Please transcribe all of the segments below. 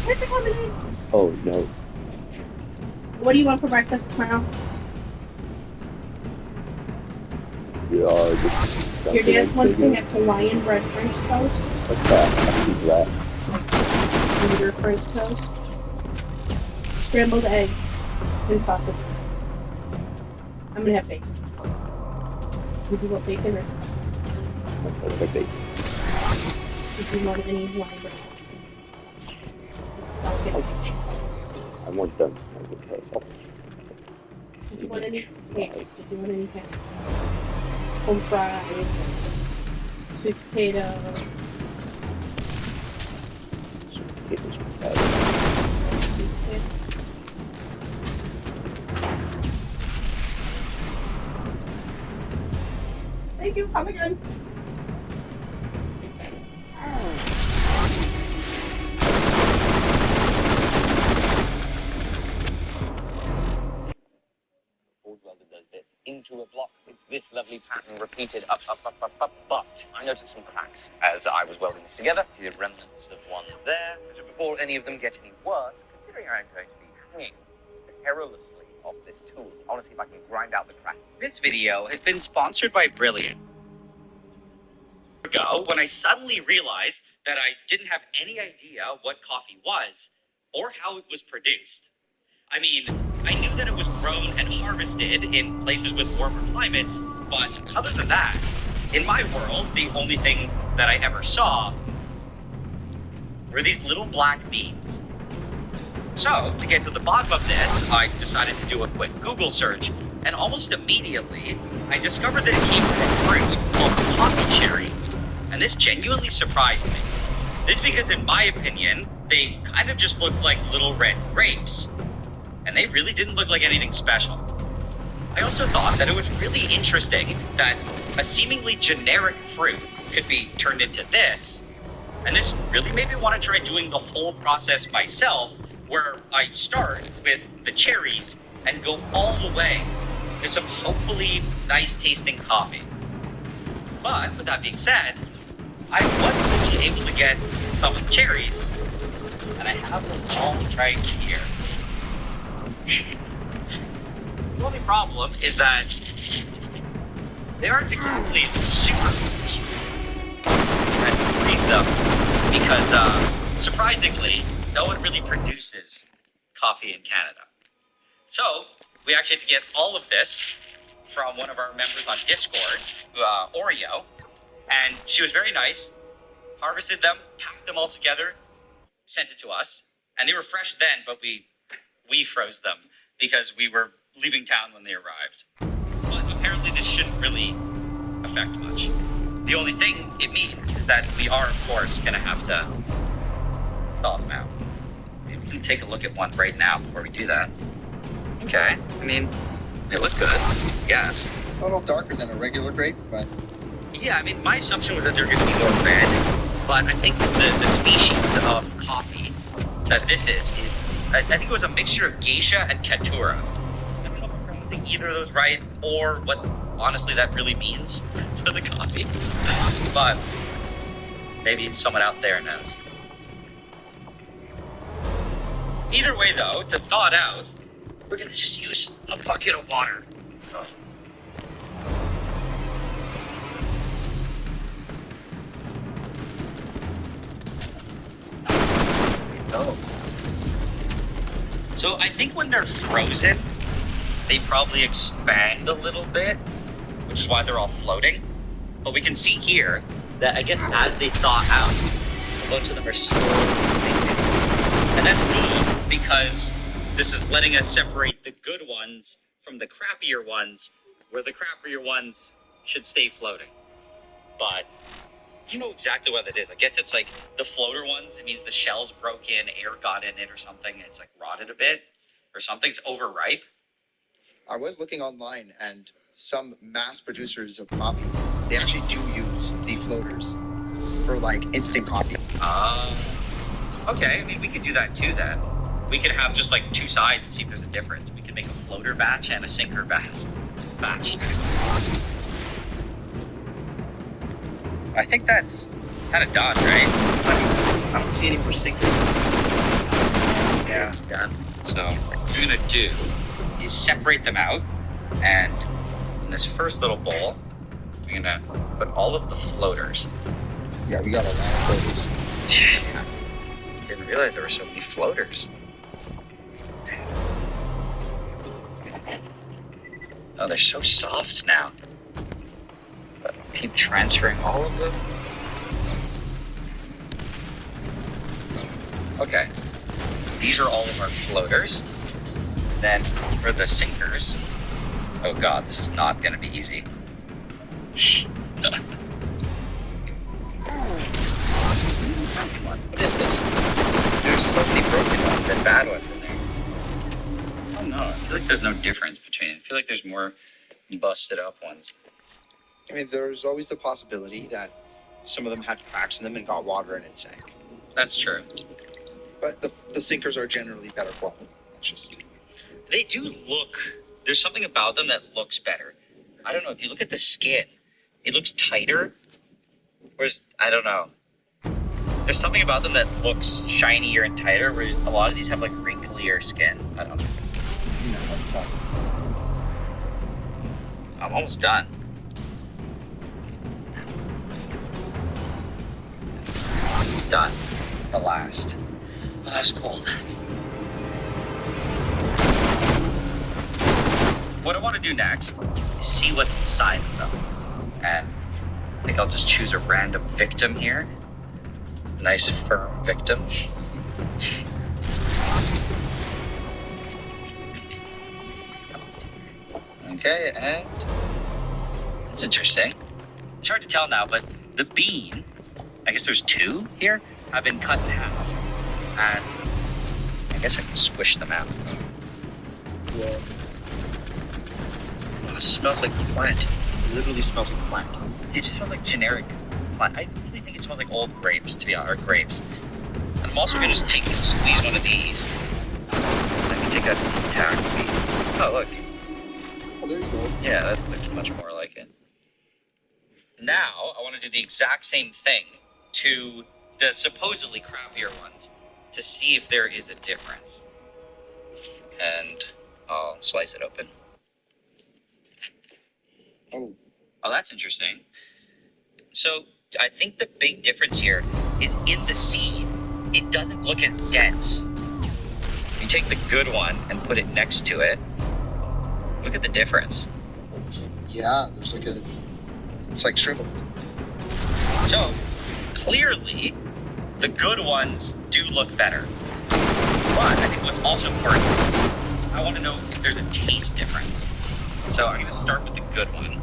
Where's it coming in? Oh no. What do you want for breakfast tomorrow? Just Your dad wants to have Hawaiian bread French toast. What's that? What is that? Ginger French toast. Scrambled eggs and sausage rolls. I'm gonna have bacon. Would you want bacon or sausage? What's that like bacon? Would you want any Hawaiian bread? I want them. I would try sausage. Did you want any potatoes? Did you want any kind of home fried, sweet potato? Sweet potatoes with that. Thank you. Come again. Into a block. It's this lovely pattern repeated up, but I noticed some cracks as I was welding this together. See the remnants of one there. So before any of them get any worse, considering I'm going to be hanging perilously off this tool, I want to see if I can grind out the crack. This video has been sponsored by Bl1. Ago, when I suddenly realized that I didn't have any idea what coffee was or how it was produced. I mean, I knew that it was grown and harvested in places with warmer climates, but other than that, in my world, the only thing that I ever saw were these little black beans. So, to get to the bottom of this, I decided to do a quick Google search, and almost immediately, I discovered that it came from a fruit called coffee cherry. And this genuinely surprised me. This is because, in my opinion, they kind of just looked like little red grapes. And they really didn't look like anything special. I also thought that it was really interesting that a seemingly generic fruit could be turned into this, and this really made me want to try doing the whole process myself, where I start with the cherries and go all the way to some hopefully nice tasting coffee. But with that being said, I wasn't able to get some of the cherries, and I have them all right here. The only problem is that they aren't exactly super fresh. I had to freeze them because, surprisingly, no one really produces coffee in Canada. So, we actually had to get all of this from one of our members on Discord, Oreo, and she was very nice, harvested them, packed them all together, sent it to us, and they were fresh then, but we froze them because we were leaving town when they arrived. But apparently this shouldn't really affect much. The only thing it means is that we are, of course, going to have to thaw them out. Maybe we can take a look at one right now before we do that. Okay, I mean, it looks good, yes. It's a little darker than a regular grape, but... Yeah, I mean, my assumption was that they're going to be more red, but I think the species of coffee that this is I think it was a mixture of geisha and Katura. I don't know if I'm pronouncing either of those right, or what, honestly, that really means for the coffee. But maybe someone out there knows. Either way, though, to thaw it out, we're going to just use a bucket of water. Oh. So I think when they're frozen, they probably expand a little bit, which is why they're all floating. But we can see here that I guess as they thaw out, most of them are slowly sinking. And that's good because this is letting us separate the good ones from the crappier ones where the crappier ones should stay floating. But you know exactly what it is. I guess it's like the floater ones. It means the shell's broke in, air got in it or something. And it's like rotted a bit or something. It's overripe. I was looking online, and some mass producers of coffee, they actually do use the floaters for like instant coffee. Okay. I mean, we could do that too then. We could have just like two sides and see if there's a difference. We could make a floater batch and a sinker batch. I think that's kind of done, right? I don't see any more sinkers. Yeah, it's done. So what we're gonna do is separate them out, and in this first little bowl, we're gonna put all of the floaters. Yeah, we got a lot of floaters. Yeah. Didn't realize there were so many floaters. Oh, they're so soft now. But I'll keep transferring all of them. Okay. These are all of our floaters. Then for the sinkers. Oh god, this is not going to be easy. What is this? There's so many broken ones and bad ones in there. I don't know. I feel like there's no difference between it. I feel like there's more busted up ones. I mean, there's always the possibility that some of them had cracks in them and got water and it sank. That's true. But the sinkers are generally better quality. That's just... They do look, there's something about them that looks better. I don't know, if you look at the skin, it looks tighter. Whereas, I don't know. There's something about them that looks shinier and tighter, whereas a lot of these have like wrinklier skin. I don't know. I'm almost done. Done. The last cold. What I want to do next is see what's inside of them. And I think I'll just choose a random victim here. Nice firm victim. Okay, and that's interesting. It's hard to tell now, but the bean, I guess there's two here, have been cut in half. And I guess I can squish them out. Yeah. Oh, it smells like plant. It literally smells like plant. It just smells like generic plant. I really think it smells like old grapes, to be honest, or grapes. And I'm also gonna just take and squeeze one of these. I can take that intact bean. Oh, look. Oh, there you go. Yeah, that looks much more like it. Now, I want to do the exact same thing to the supposedly crappier ones to see if there is a difference. And I'll slice it open. Oh. Oh, that's interesting. So, I think the big difference here is in the seed, it doesn't look as dense. You take the good one and put it next to it. Look at the difference. Yeah, there's like a... It's like shriveled. So, clearly, the good ones do look better. But I think what's also important, I want to know if there's a taste difference. So I'm going to start with the good one.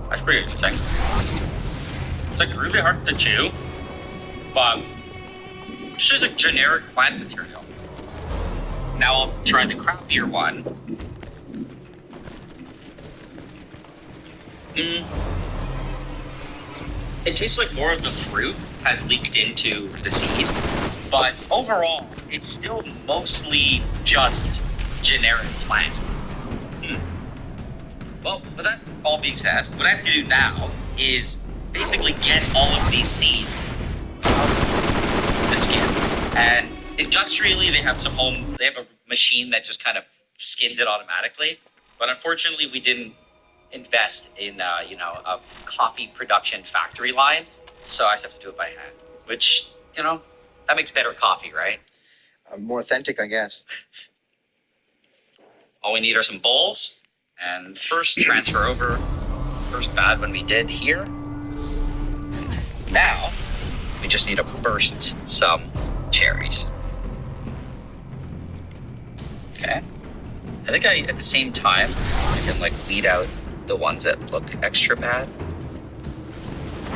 That's pretty interesting. It's like really hard to chew, but it's just a generic plant material. Now I'll try the crappier one. It tastes like more of the fruit has leaked into the seed, but overall, it's still mostly just generic plant. Well, with that all being said, what I have to do now is basically get all of these seeds out of the skin. And industrially, they have a machine that just kind of skins it automatically. But unfortunately, we didn't invest in, a coffee production factory line. So I just have to do it by hand, which, that makes better coffee, right? More authentic, I guess. All we need are some bowls. And first transfer over first bad one we did here. Now, we just need to burst some cherries. Okay. I think at the same time, I can like weed out the ones that look extra bad.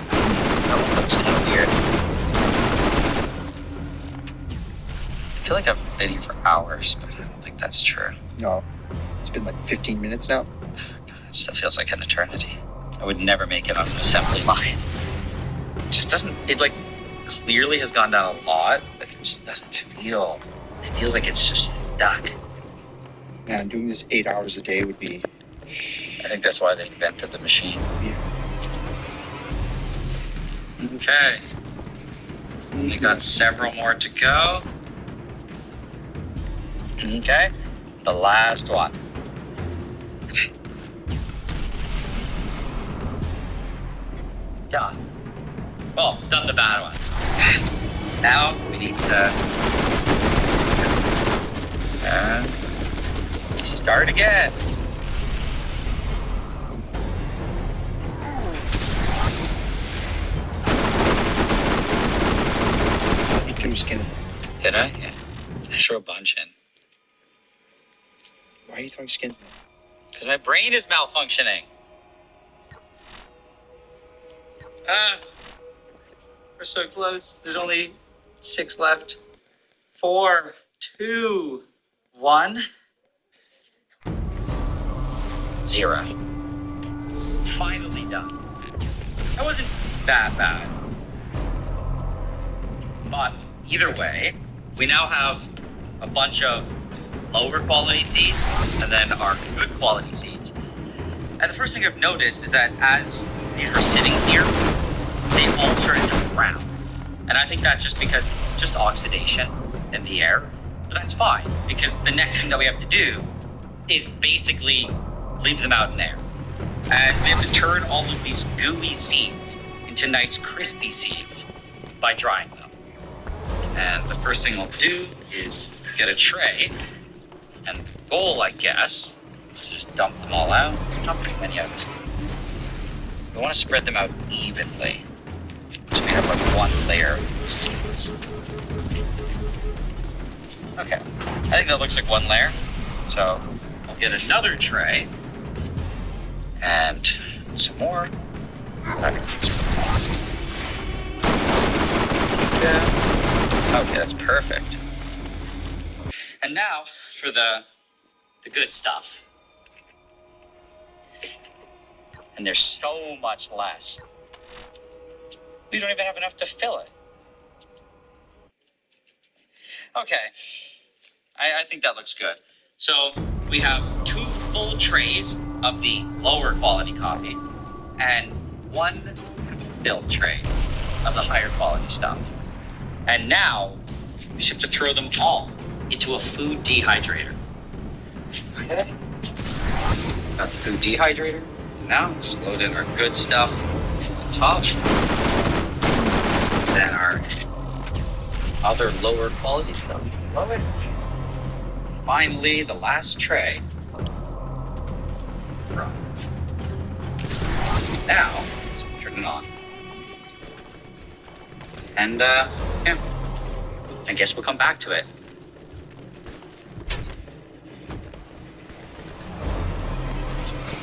That one looks kind of weird. I feel like I've been here for hours, but I don't think that's true. No, it's been like 15 minutes now. It still feels like an eternity. I would never make it on an assembly line. It just doesn't, it like clearly has gone down a lot, but it just doesn't feel, it feels like it's just stuck. Man, doing this 8 hours a day would be... I think that's why they invented the machine. Yeah. Okay. We got several more to go. Okay. The last one. Done. Well, done the bad one. Now we need to start again. You threw skin. Did I? Yeah. I threw a bunch in. Why are you throwing skin? Because my brain is malfunctioning. We're so close. There's only 6 left. 4, 2, 1. 0. Finally done. That wasn't that bad. But either way, we now have a bunch of lower quality seeds and then our good quality seeds. And the first thing I've noticed is that as these were sitting here, they all started to brown. And I think that's just because just oxidation in the air. But that's fine, because the next thing that we have to do is basically leave them out in there. And we have to turn all of these gooey seeds into nice crispy seeds by drying them. And the first thing we'll do is get a tray. And the goal, I guess, is just dump them all out. Dump as many out as we want to spread them out evenly. So we have like one layer of seeds. Okay, I think that looks like one layer. So I'll get another tray and some more. Okay, that's perfect. And now for the good stuff. And there's so much less. We don't even have enough to fill it. Okay, I think that looks good. So we have 2 full trays of the lower quality coffee and 1 filled tray of the higher quality stuff. And now we just have to throw them all into a food dehydrator. Okay. Got the food dehydrator. Now just load in our good stuff on top. Then our other lower quality stuff. Love it. Finally, the last tray. Now, let's turn it on. And, yeah, I guess we'll come back to it.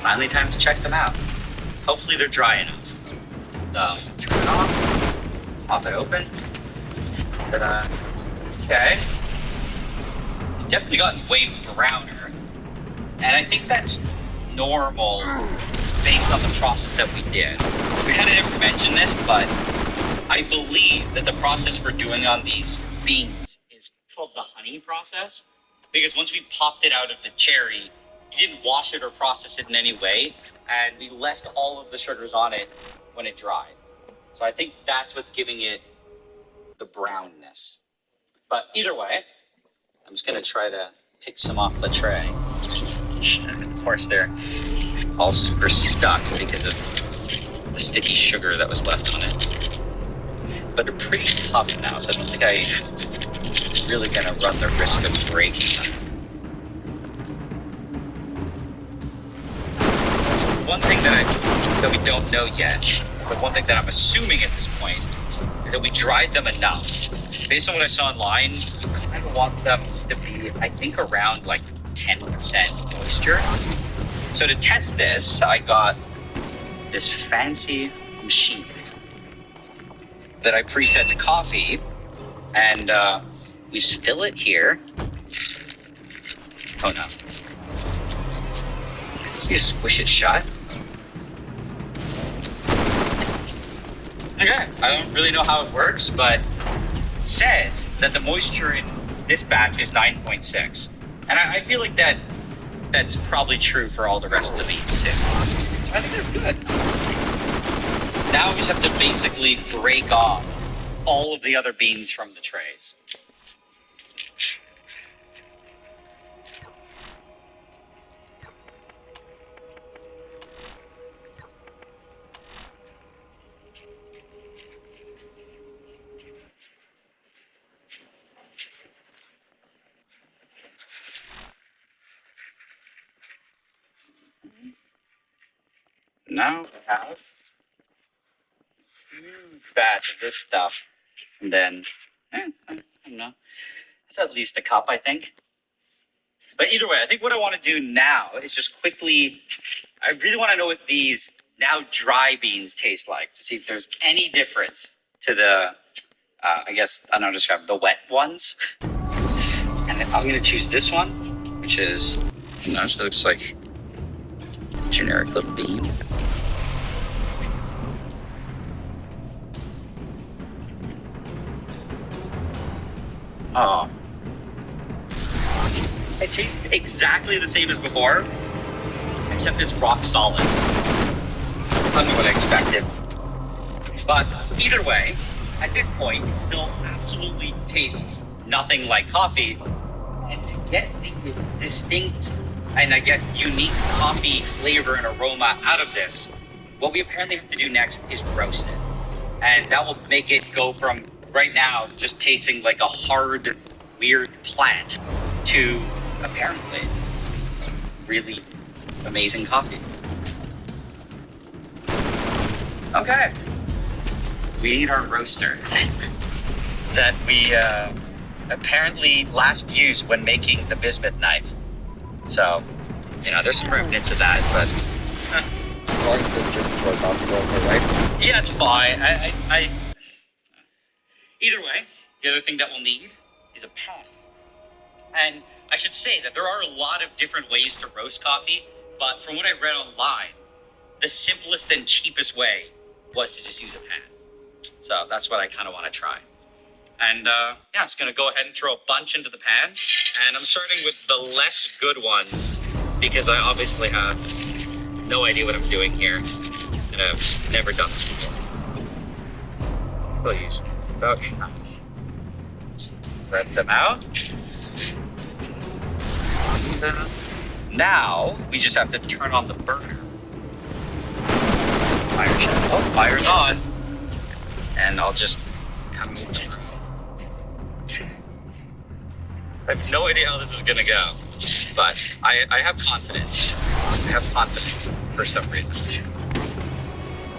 Finally, time to check them out. Hopefully they're dry enough. So, turn it on, pop it open. Ta-da. Okay. It's definitely gotten way browner. And I think that's normal based on the process that we did. We kind of never mentioned this, but I believe that the process we're doing on these beans is called the honey process. Because once we popped it out of the cherry, we didn't wash it or process it in any way, and we left all of the sugars on it when it dried. So I think that's what's giving it the brownness. But either way, I'm just gonna try to pick some off the tray. Of course, they're all super stuck because of the sticky sugar that was left on it. But they're pretty tough now, so I don't think I'm really gonna run the risk of breaking them. One thing that we don't know yet, but one thing that I'm assuming at this point, is that we dried them enough. Based on what I saw online, you I want them to be, I think, around like 10% moisture. So to test this, I got this fancy machine that I preset to coffee, and we just fill it here. Oh no. You just squish it shut. Okay, I don't really know how it works, but it says that the moisture in this batch is 9.6. And I feel like that's probably true for all the rest of the beans too. So I think that's good. Now we just have to basically break off all of the other beans from the trays. Now we have a huge batch of this stuff. And then, I don't know, that's at least a cup, I think. But either way, I think what I want to do now is just quickly, I really want to know what these now dry beans taste like, to see if there's any difference to the, I guess, I don't know, describe the wet ones. And then I'm going to choose this one, which is, I don't know, it looks like a generic little bean. Oh. It tastes exactly the same as before, except it's rock solid. That's what I expected. But either way, at this point, it still absolutely tastes nothing like coffee. And to get the distinct and I guess unique coffee flavor and aroma out of this, what we apparently have to do next is roast it. And that will make it go from right now just tasting like a hard, weird plant to apparently really amazing coffee. Okay. We need our roaster that we apparently last used when making the bismuth knife. So, you know, there's some remnants of that, but right? yeah, it's fine. Either way, the other thing that we'll need is a pan. And I should say that there are a lot of different ways to roast coffee, but from what I read online, the simplest and cheapest way was to just use a pan. So that's what I kind of want to try. And yeah, I'm just going to go ahead and throw a bunch into the pan. And I'm starting with the less good ones because I obviously have no idea what I'm doing here. And I've never done this before. We'll use about half. Spread them out. Now, we just have to turn on the burner. Fire's on. And I'll just kind of move it. I have no idea how this is gonna go, but I have confidence. I have confidence for some reason.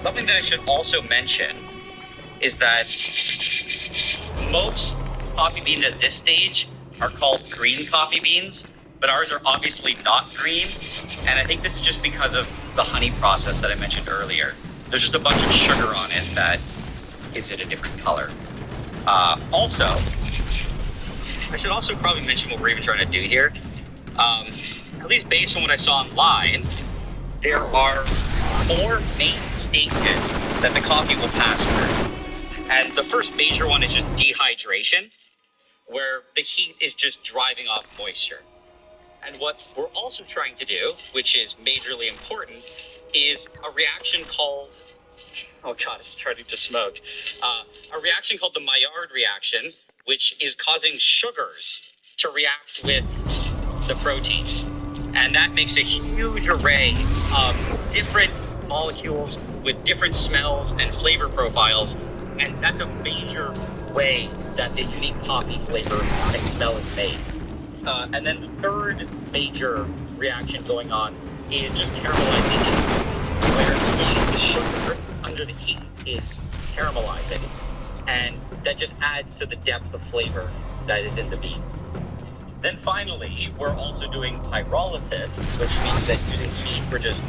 Something that I should also mention is that most coffee beans at this stage are called green coffee beans, but ours are obviously not green, and I think this is just because of the honey process that I mentioned earlier. There's just a bunch of sugar on it that gives it a different color. Also, I should also probably mention what we're even trying to do here. At least based on what I saw online, there are 4 main stages that the coffee will pass through. And the first major one is just dehydration, where the heat is just driving off moisture. And what we're also trying to do, which is majorly important, is a reaction called, oh God, it's starting to smoke. A reaction called the Maillard reaction, which is causing sugars to react with the proteins. And that makes a huge array of different molecules with different smells and flavor profiles. And that's a major way that the unique coffee flavor and smell is made. And then the third major reaction going on is just caramelization, where the sugar under the heat is caramelizing. And that just adds to the depth of flavor that is in the beans. Then finally, we're also doing pyrolysis, which means that using heat, we're just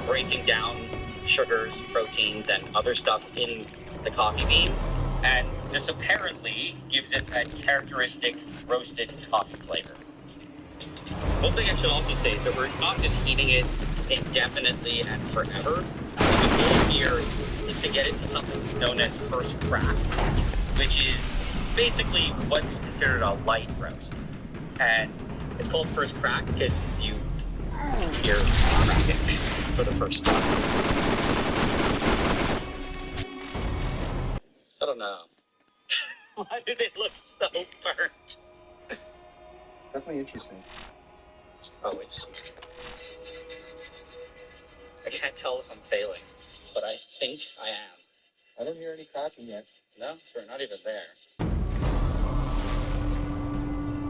breaking down sugars, proteins, and other stuff in the coffee bean. And this apparently gives it that characteristic roasted coffee flavor. One thing I should also say is that we're not just heating it indefinitely and forever. The goal here is to get it to something known as first crack, which is basically what's considered a light roast. And it's called first crack because you hear cracking for the first time. I don't know. Why do they look so burnt? Definitely interesting. Oh, I can't tell if I'm failing, but I think I am. I don't hear any cracking yet. No, sure, not even there.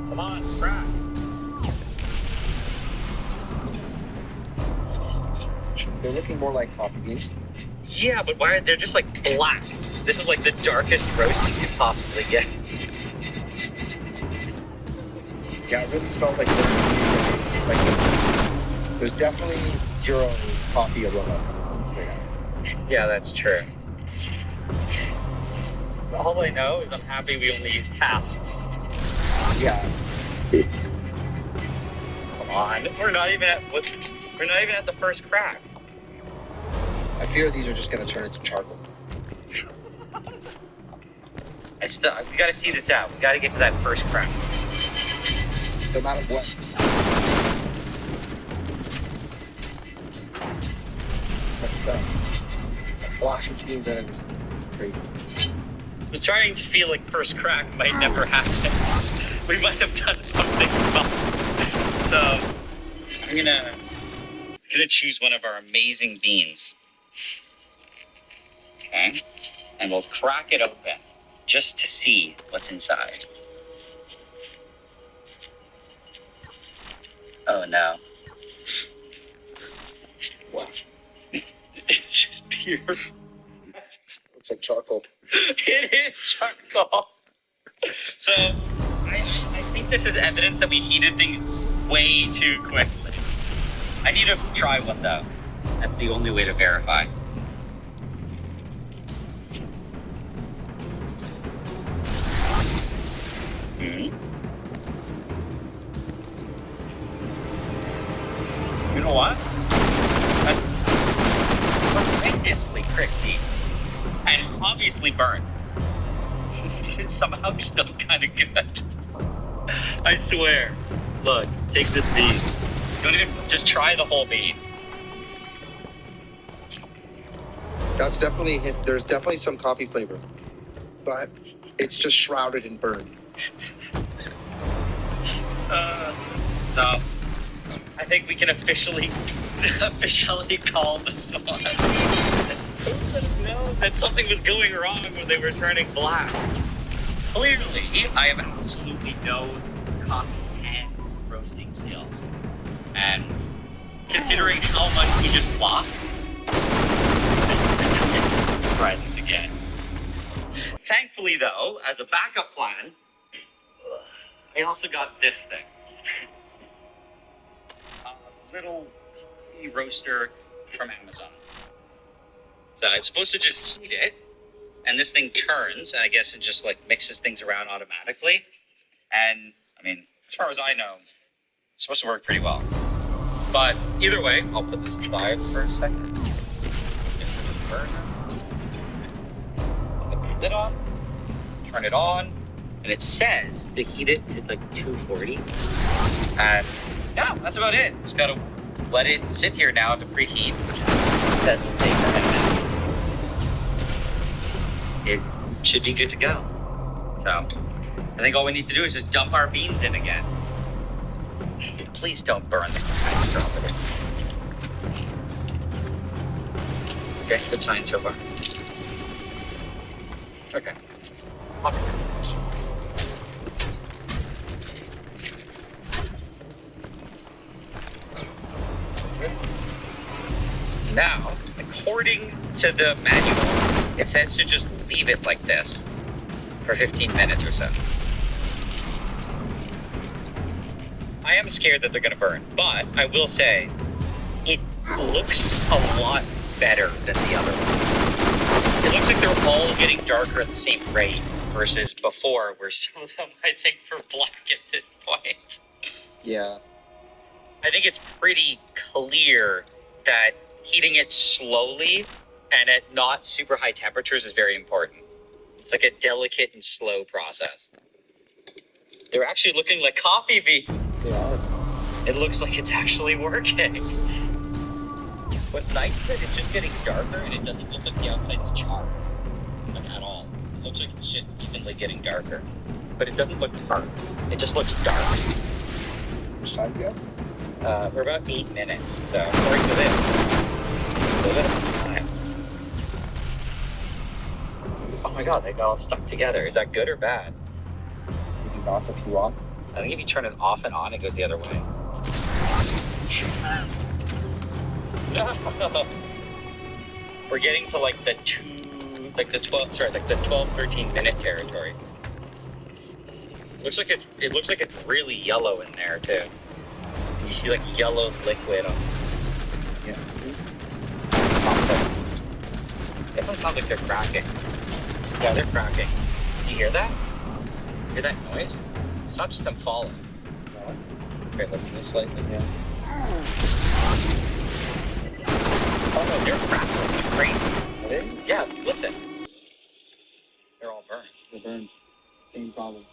Come on, crack. They're looking more like coffee beans. Yeah, but why are they just like black? This is like the darkest roast you could possibly get. Yeah, it really smells like there's definitely zero coffee aroma right now. Yeah, that's true. All I know is I'm happy we only used half. Yeah. Come on, we're not even at the first crack. I fear these are just gonna turn into charcoal. We gotta see this out. We gotta get to that first crack. No matter what. That's Washington and crazy. I'm trying to feel like first crack might never happen. We might have done something wrong. So I'm gonna choose one of our amazing beans. Okay, and we'll crack it open just to see what's inside. Oh no. Wow. It's just pure. It's like charcoal. It is charcoal. So I think this is evidence that we heated things way too quickly. I need to try one though. That's the only way to verify. You know what? That's horrendously crispy and obviously burnt. It's somehow still kind of good. I swear. Look, take this bean. Don't even just try the whole bean. That's definitely hit. There's definitely some coffee flavor, but it's just shrouded in burn. So I think we can officially call this one. Who would have known that something was going wrong when they were turning black? Clearly, I have absolutely no coffee and roasting skills. And considering how much we just lost, it's try this again. Thankfully, though, as a backup plan, I also got this thing. A little coffee roaster from Amazon. So it's supposed to just heat it, and this thing turns, and I guess it just like mixes things around automatically. And I mean, as far as I know, it's supposed to work pretty well. But either way, I'll put this aside for a second. Put the lid on, turn it on, and it says to heat it to like 240. And yeah, that's about it. Just gotta let it sit here now to preheat. That will take 10 minutes. It should be good to go. So I think all we need to do is just dump our beans in again. Please don't burn the strawberry. Okay, good sign so far. Okay. Now, according to the manual, it says to just leave it like this for 15 minutes or so. I am scared that they're gonna burn, but I will say, it looks a lot better than the other ones. It looks like they're all getting darker at the same rate versus before, where some of them, I think, were black at this point. Yeah. I think it's pretty clear that heating it slowly and at not super high temperatures is very important. It's like a delicate and slow process. They're actually looking like coffee beans. They are. It looks like it's actually working. What's nice is that it's just getting darker and it doesn't look like the outside's charred. Like at all. It looks like it's just evenly getting darker. But it doesn't look burnt. It just looks dark. How much time do you have? We're about 8 minutes, so according to this, a little bit of time. Oh my god, they got all stuck together. Is that good or bad? You can knock if you want. I think if you turn it off and on, it goes the other way. We're getting to like the 12, 13 minute territory. It looks like it's really yellow in there too. You see like yellow liquid on. Yeah. Definitely sounds like they're cracking. Yeah, they're cracking. You hear that? Hear that noise? It's not just them falling. No. Okay, let me this slightly. Yeah. Oh no, they're crackling like crazy. Are they? Yeah, listen. They're all burned. They're burned. Same problem.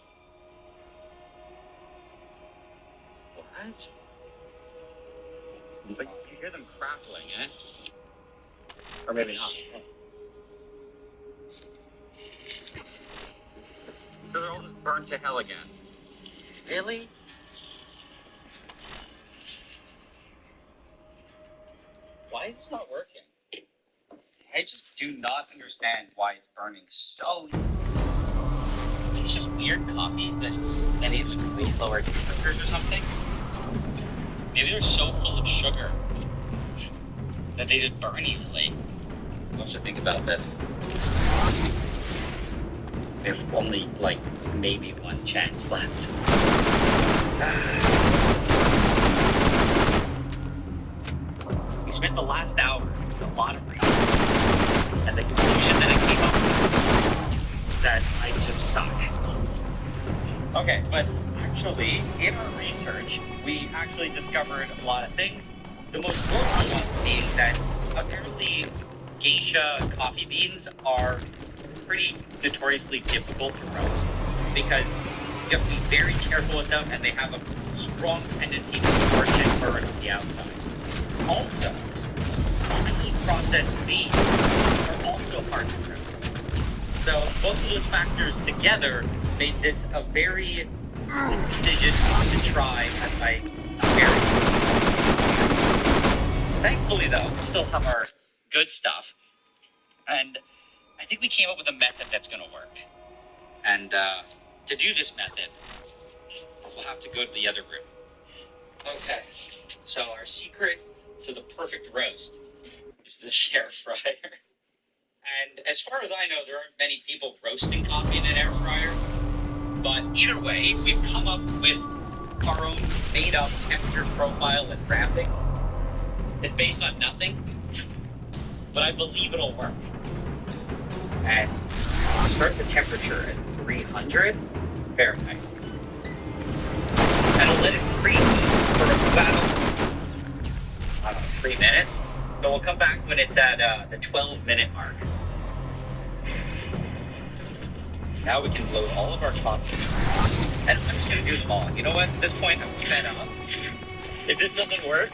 What? But you hear them crackling, eh? Or maybe not. So they're all just burned to hell again. Really? Why is this not working? I just do not understand why it's burning so easily. It's just weird copies that need way lower temperatures or something. Maybe they're so full of sugar that they just burn easily. What should I think about this? There's only like maybe one chance left. We spent the last hour with a lot of research, and the conclusion that I came up with is that I just suck. Okay, but actually, in our research, we actually discovered a lot of things. The most notable one being that apparently geisha coffee beans are pretty notoriously difficult to roast because you have to be very careful with them and they have a strong tendency to scorch and burn on the outside. Also, finely processed beans are also hard to roast. So both of those factors together made this a very good decision to try at my very. Thankfully, though, we still have our good stuff, and I think we came up with a method that's going to work. And to do this method, we'll have to go to the other room. Okay, so our secret to the perfect roast is the air fryer. And as far as I know, there aren't many people roasting coffee in an air fryer. But either way, we've come up with our own made-up temperature profile and ramping. It's based on nothing, but I believe it'll work. And start the temperature at 300 Fahrenheit. And I'll let it preheat for about, I don't know, 3 minutes. So we'll come back when it's at the 12-minute mark. Now we can load all of our coffee. And I'm just going to do them all. You know what? At this point, I'm fed up. If this doesn't work,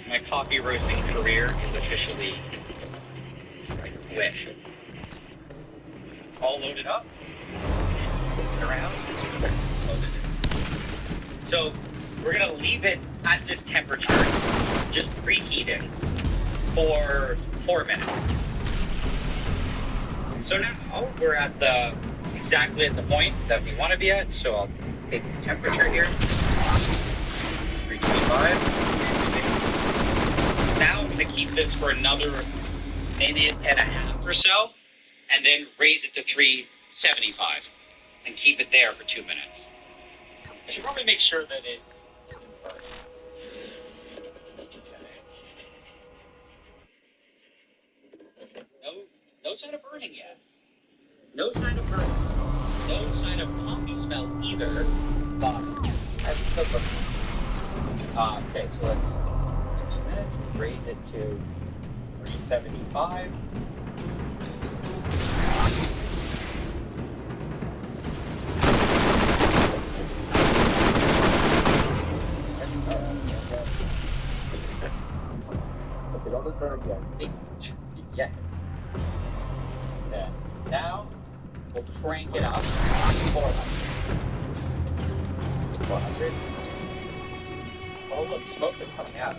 my coffee roasting career is officially quit. All loaded up. It's around. Loaded. So we're going to leave it at this temperature, just preheating, for 4 minutes. So now we're at exactly at the point that we want to be at. So I'll take the temperature here. 325. Now I'm going to keep this for another minute and a half or so, and then raise it to 375 and keep it there for 2 minutes. I should probably make sure that it sign of burning yet. No sign of burning. No sign of coffee smell either. But I can still burn. Okay, so let's 2 minutes. Raise it to 375. Okay, don't let burn again. Yes. Yeah. Now we'll crank it up. 400. 400. Oh look, smoke is coming out.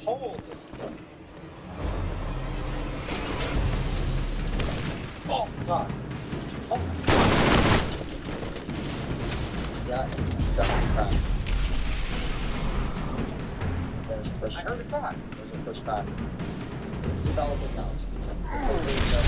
Hold. Oh god. Oh my god. Yeah, that's crack. There's the first I heard a crack. There's the first crack. Developing now. Okay, so